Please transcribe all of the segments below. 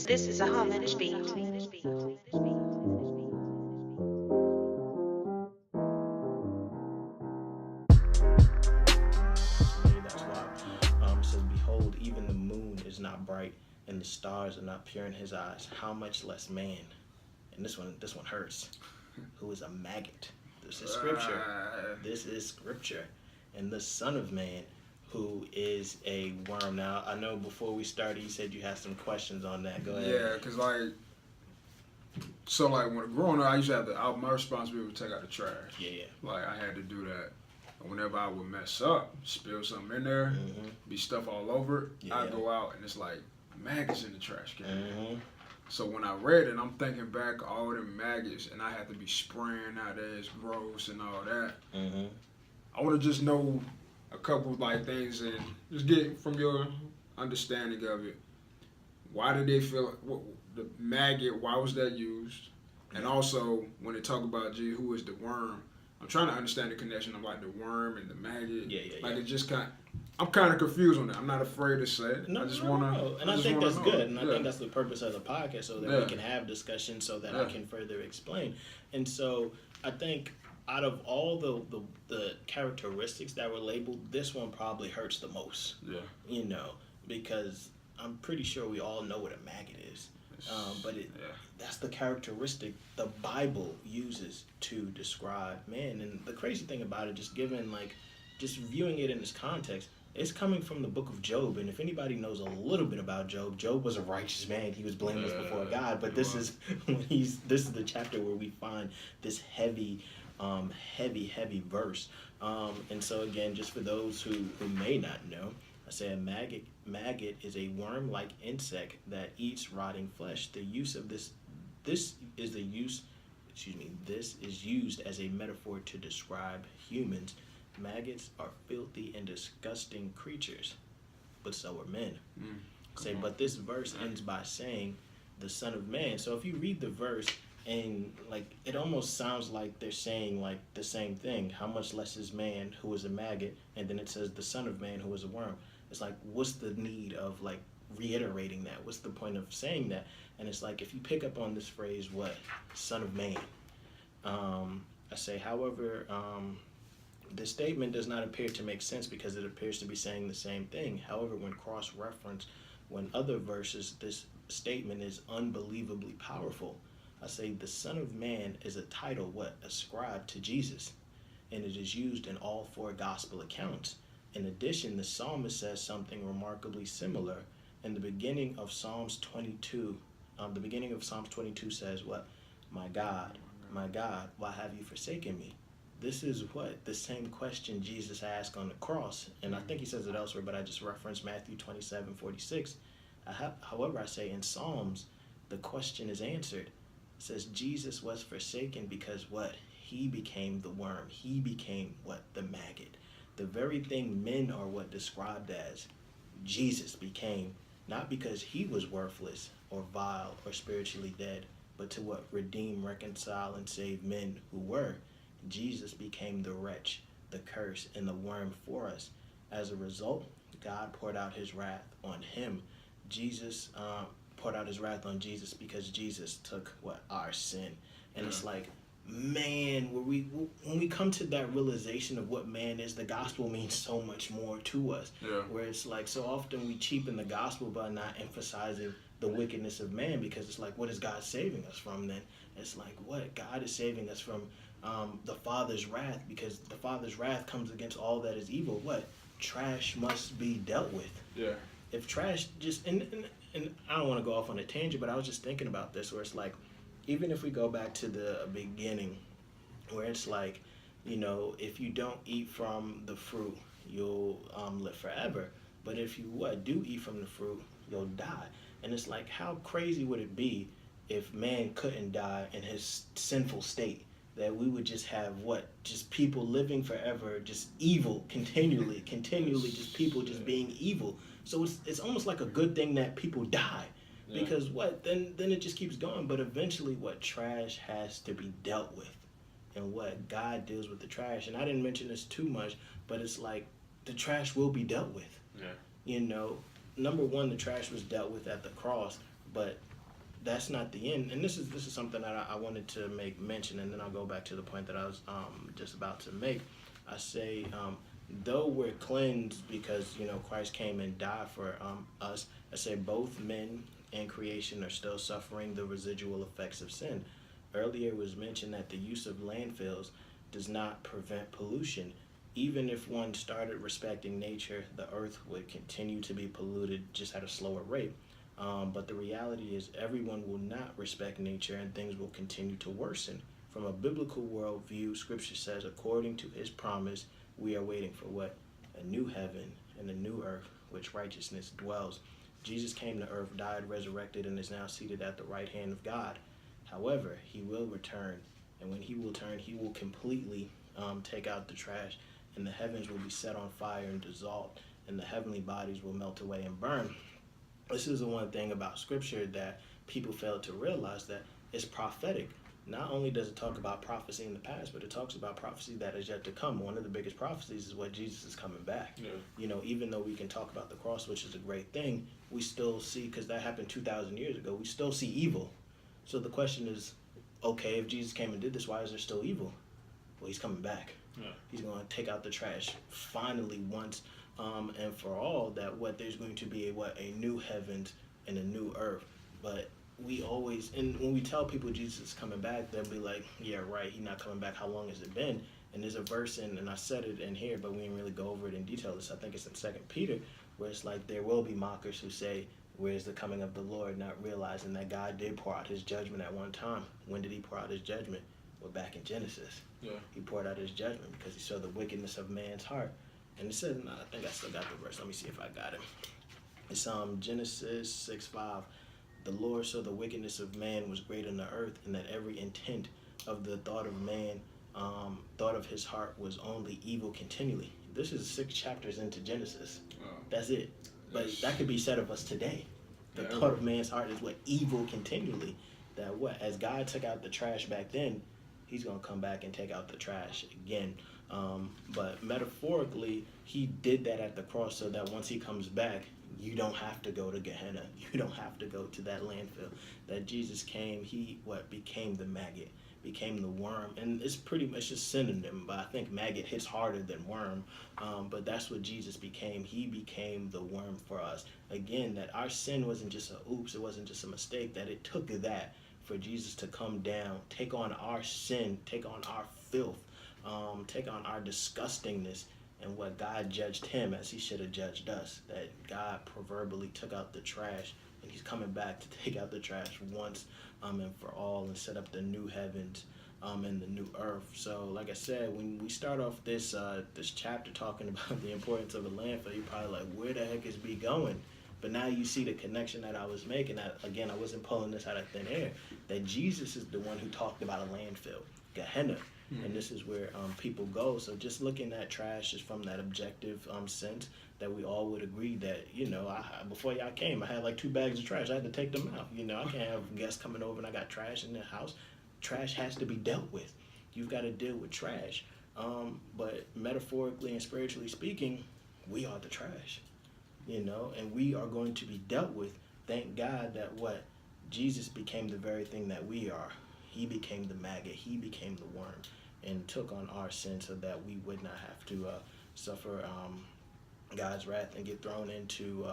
This is a homage beat. That's why it says, "Behold, even the moon is not bright, and the stars are not pure in his eyes. How much less man?" And this one hurts. Who is a maggot? This is scripture. This is scripture. And the Son of Man, who is a worm. Now, I know before we started, you said you had some questions on that. Go ahead. Yeah, because when growing up, I used to my responsibility to take out the trash. Yeah. Like, I had to do that. And whenever I would mess up, spill something in there, be stuff all over it, Yeah. I'd go out and it's like maggots in the trash can. Mm-hmm. So when I read it, I'm thinking back all them maggots, and I had to be spraying out there, it's gross and all that. Mm-hmm. I want to just know a couple of things and just get from your understanding of it. Why did they feel the maggot? Why was that used? And also when they talk about who is the worm, I'm trying to understand the connection of the worm and the maggot. Yeah. It just I'm kind of confused on that. I'm not afraid to say it. No, I just want to. And I think that's good. And I Yeah. think that's the purpose of the podcast, so that we can have discussion, so that I can further explain. And so I think out of all the characteristics that were labeled, this one probably hurts the most. Yeah. Because I'm pretty sure we all know what a maggot is. But that's the characteristic the Bible uses to describe man. And the crazy thing about it, just viewing it in this context, it's coming from the book of Job. And if anybody knows a little bit about Job was a righteous man. He was blameless before God. But this is the chapter where we find this heavy verse. And so again, just for those who may not know, I say a maggot is a worm-like insect that eats rotting flesh. The use of this is used as a metaphor to describe humans. Maggots are filthy and disgusting creatures, but so are men. But this verse ends by saying the Son of Man. So if you read the verse, and it almost sounds like they're saying the same thing. How much less is man, who is a maggot? And then it says the Son of Man, who is a worm. It's what's the need of reiterating that? What's the point of saying that? And it's if you pick up on this phrase, what? Son of Man. I say, however, this statement does not appear to make sense because it appears to be saying the same thing. However, when cross-referenced, when other verses, this statement is unbelievably powerful. I say the Son of Man is a title, ascribed to Jesus, and it is used in all four gospel accounts. In addition, the psalmist says something remarkably similar. In the beginning of Psalms 22, says what? My God, why have you forsaken me? This is the same question Jesus asked on the cross. And I think he says it elsewhere, but I just referenced Matthew 27:46. However, I say in Psalms, the question is answered. It says Jesus was forsaken because he became the worm. He became the maggot. The very thing men are described as, Jesus became, not because he was worthless or vile or spiritually dead, but to redeem, reconcile, and save men who were. Jesus became the wretch, the curse, and the worm for us. As a result, God poured out his wrath on him. Jesus poured out his wrath on Jesus because Jesus took our sin. And it's man, when we come to that realization of what man is, the gospel means so much more to us. Yeah. Where it's so often we cheapen the gospel by not emphasizing the wickedness of man, because it's what is God saving us from then? It's what? God is saving us from the Father's wrath, because the Father's wrath comes against all that is evil. Trash must be dealt with. Yeah. If trash and I don't want to go off on a tangent, but I was just thinking about this, where it's even if we go back to the beginning, where it's if you don't eat from the fruit, you'll live forever. But if you do eat from the fruit, you'll die. And it's how crazy would it be if man couldn't die in his sinful state? That we would just have just people living forever, just evil continually, just people just being evil. So it's almost like a good thing that people die. Yeah. Because then it just keeps going. But eventually trash has to be dealt with. And God deals with the trash. And I didn't mention this too much, but it's the trash will be dealt with. Yeah. Number one, the trash was dealt with at the cross, but that's not the end. And this is something that I wanted to make mention, and then I'll go back to the point that I was just about to make. I say, though we're cleansed because Christ came and died for us, I say both men and creation are still suffering the residual effects of sin. Earlier it was mentioned that the use of landfills does not prevent pollution. Even if one started respecting nature, the earth would continue to be polluted just at a slower rate. But the reality is everyone will not respect nature and things will continue to worsen. From a biblical worldview, Scripture says, according to his promise, we are waiting for what? A new heaven and a new earth, which righteousness dwells. Jesus came to earth, died, resurrected, and is now seated at the right hand of God. However, he will return, and when he will return, he will completely take out the trash, and the heavens will be set on fire and dissolved, and the heavenly bodies will melt away and burn. This is the one thing about Scripture that people fail to realize, that it's prophetic. Not only does it talk about prophecy in the past, but it talks about prophecy that is yet to come. One of the biggest prophecies is what Jesus is coming back. Yeah. Even though we can talk about the cross, which is a great thing, we still see, because that happened 2,000 years ago, we still see evil. So the question is, okay, if Jesus came and did this, why is there still evil? Well, he's coming back. Yeah. He's going to take out the trash finally once and for all, that there's going to be a new heavens and a new earth. But we always, and when we tell people Jesus is coming back, they'll be like, yeah, right, he's not coming back. How long has it been? And there's a verse and I said it in here, but we didn't really go over it in detail. I think it's in 2 Peter, where it's like, there will be mockers who say, where's the coming of the Lord, not realizing that God did pour out his judgment at one time. When did he pour out his judgment? Well, back in Genesis. Yeah. He poured out his judgment because he saw the wickedness of man's heart. And it says, I think I still got the verse. Let me see if I got it. It's Genesis 6:5. The Lord saw the wickedness of man was great on the earth, and that every intent of the thought of man, thought of his heart was only evil continually. This is 6 chapters into Genesis. Wow. That's it. But that could be said of us today. The thought of man's heart is evil continually. That as God took out the trash back then, he's going to come back and take out the trash again. But metaphorically, he did that at the cross so that once he comes back, you don't have to go to Gehenna. You don't have to go to that landfill. That Jesus came, he became the maggot, became the worm. And it's pretty much just synonym, but I think maggot hits harder than worm. But that's what Jesus became. He became the worm for us. Again, that our sin wasn't just it wasn't just a mistake, that it took that for Jesus to come down, take on our sin, take on our filth, take on our disgustingness, and what God judged him as he should have judged us. That God proverbially took out the trash, and he's coming back to take out the trash once and for all, and set up the new heavens and the new earth. So like I said, when we start off this chapter talking about the importance of a landfill, you're probably like, where the heck is B going? But now you see the connection that I was making. That, again, I wasn't pulling this out of thin air. That Jesus is the one who talked about a landfill, Gehenna. Mm-hmm. And this is where people go. So just looking at trash is from that objective sense, that we all would agree that, before y'all came, I had 2 bags of trash. I had to take them out. I can't have guests coming over and I got trash in the house. Trash has to be dealt with. You've got to deal with trash. But metaphorically and spiritually speaking, we are the trash. And we are going to be dealt with. Thank God that Jesus became the very thing that we are. He became the maggot. He became the worm and took on our sin so that we would not have to suffer God's wrath and get thrown into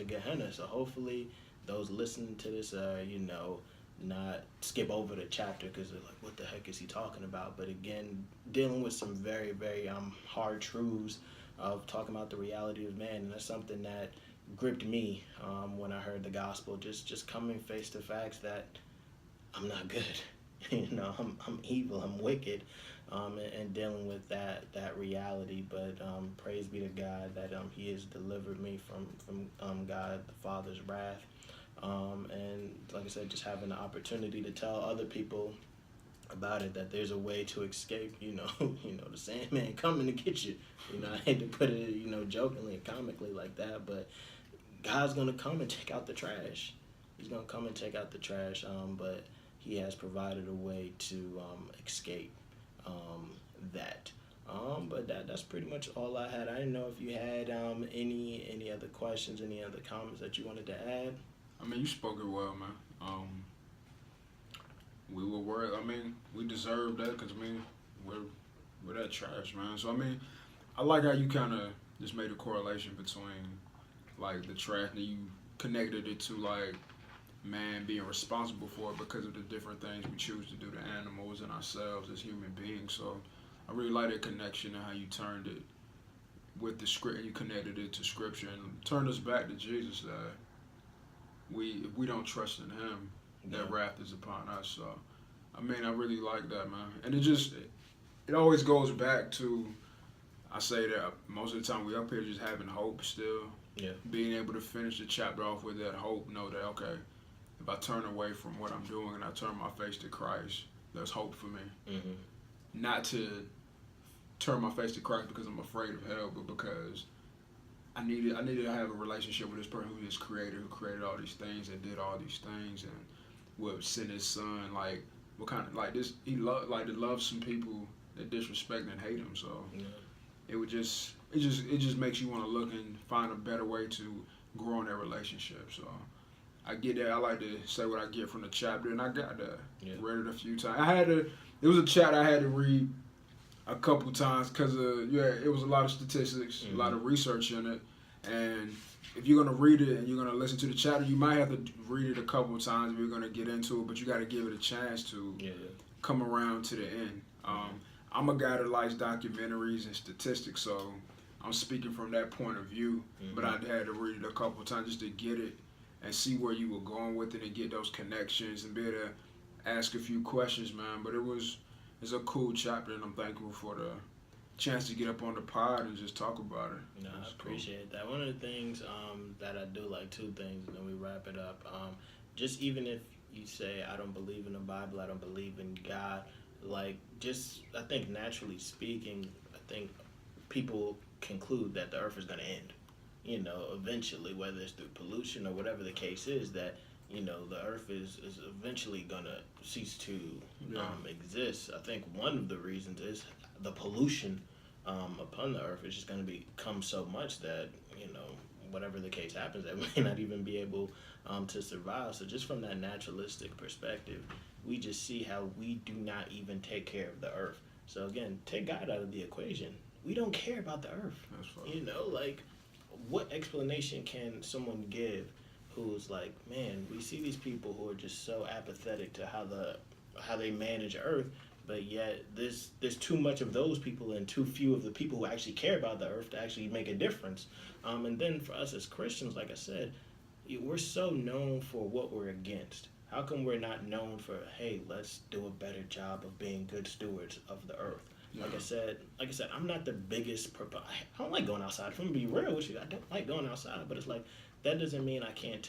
Gehenna. So hopefully those listening to this, not skip over the chapter because they're like, what the heck is he talking about? But again, dealing with some very, very hard truths of talking about the reality of man, and that's something that gripped me when I heard the gospel. Just coming face to facts that I'm not good, I'm evil, I'm wicked, and dealing with that reality. But praise be to God that He has delivered me from God the Father's wrath, and like I said, just having the opportunity to tell other people about it, that there's a way to escape, the Sandman coming to get you. I hate to put it, jokingly and comically like that, but God's going to come and take out the trash. He's going to come and take out the trash, but He has provided a way to escape that. But that's pretty much all I had. I didn't know if you had any other questions, any other comments that you wanted to add. I mean, you spoke it well, man. We were worried. I mean, we deserve that because, I mean, we're that trash, man. So, I mean, I like how you kind of just made a correlation between, like, the trash and you connected it to, like, man being responsible for it because of the different things we choose to do to animals and ourselves as human beings. So, I really like that connection and how you turned it with the script, you connected it to scripture and turned us back to Jesus, that if we don't trust in him, that wrath is upon us. So, I mean, I really like that, man. And it always goes back to, I say that most of the time we up here just having hope still. Yeah. Being able to finish the chapter off with that hope, know that, okay, if I turn away from what I'm doing and I turn my face to Christ, there's hope for me. Mm-hmm. Not to turn my face to Christ because I'm afraid of hell, but because I needed to have a relationship with this person who is creator, who created all these things and did all these things and would send his son, like, what kind of, like, this, he loved, like, to love some people that disrespect and hate him. So it just makes you want to look and find a better way to grow in that relationship. So I get that. I like to say what I get from the chapter, and I got that. Read it a few times. It was a chapter I had to read a couple times because it was a lot of statistics, a lot of research in it, and if you're gonna read it and you're gonna listen to the chapter, you might have to read it a couple times if you're gonna get into it, but you got to give it a chance to come around to the end. I'm a guy that likes documentaries and statistics, so I'm speaking from that point of view, but I had to read it a couple times just to get it and see where you were going with it and get those connections and be able to ask a few questions, man. But it's a cool chapter, and I'm thankful for the chance to get up on the pod and just talk about it. No, I appreciate that. One of the things that I do like, two things, and then we wrap it up. Just even if you say, I don't believe in the Bible, I don't believe in God, like, just, I think naturally speaking, I think people conclude that the earth is going to end. You know, eventually, whether it's through pollution or whatever the case is, that, you know, the earth is eventually going to cease to exist. I think one of the reasons is the pollution upon the earth is just going to become so much that, you know, whatever the case happens, that we may not even be able to survive. So just from that naturalistic perspective, we just see how we do not even take care of the earth. So again, take God out of the equation. We don't care about the earth. That's funny. You know, like, what explanation can someone give who's like, man, we see these people who are just so apathetic to how they manage Earth, but yet there's too much of those people and too few of the people who actually care about the Earth to actually make a difference. And then for us as Christians, like I said, we're so known for what we're against. How come we're not known for, hey, let's do a better job of being good stewards of the Earth? Like I said, I'm not the biggest I don't like going outside. If I'm gonna be real with you, I don't like going outside. But it's like, that doesn't mean I can't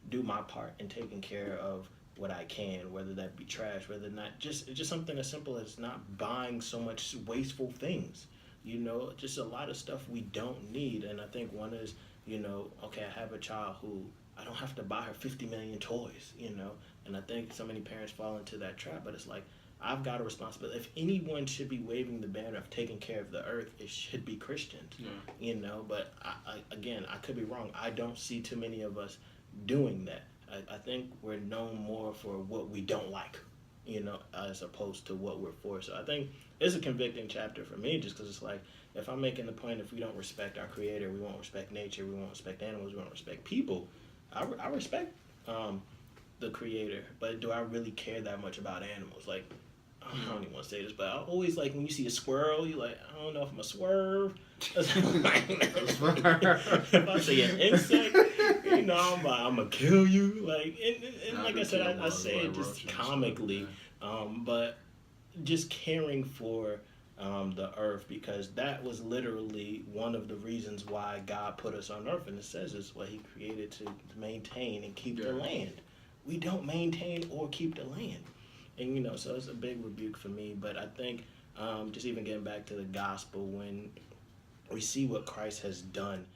do my part in taking care of what I can, whether that be trash, whether not, just something as simple as not buying so much wasteful things. You know, just a lot of stuff we don't need. And I think one is, you know, okay, I have a child who I don't have to buy her 50 million toys, you know. And I think so many parents fall into that trap. But it's like, I've got a responsibility. If anyone should be waving the banner of taking care of the earth, it should be Christians, you know. But I could be wrong. I don't see too many of us doing that. I think we're known more for what we don't like, you know, as opposed to what we're for. So I think it's a convicting chapter for me, just because it's like, if I'm making the point, if we don't respect our Creator, we won't respect nature, we won't respect animals, we won't respect people. I respect the Creator, but do I really care that much about animals? Like, I don't even want to say this, but I always, like, when you see a squirrel, you're like, I don't know if I'm a swerve. If I see an insect, you know, I'm going to kill you. Like, and like I said, I say it just comically, but just caring for the earth, because that was literally one of the reasons why God put us on earth. And it says it's what he created to maintain and keep the land. We don't maintain or keep the land. And, you know, so it's a big rebuke for me. But I think just even getting back to the gospel, when we see what Christ has done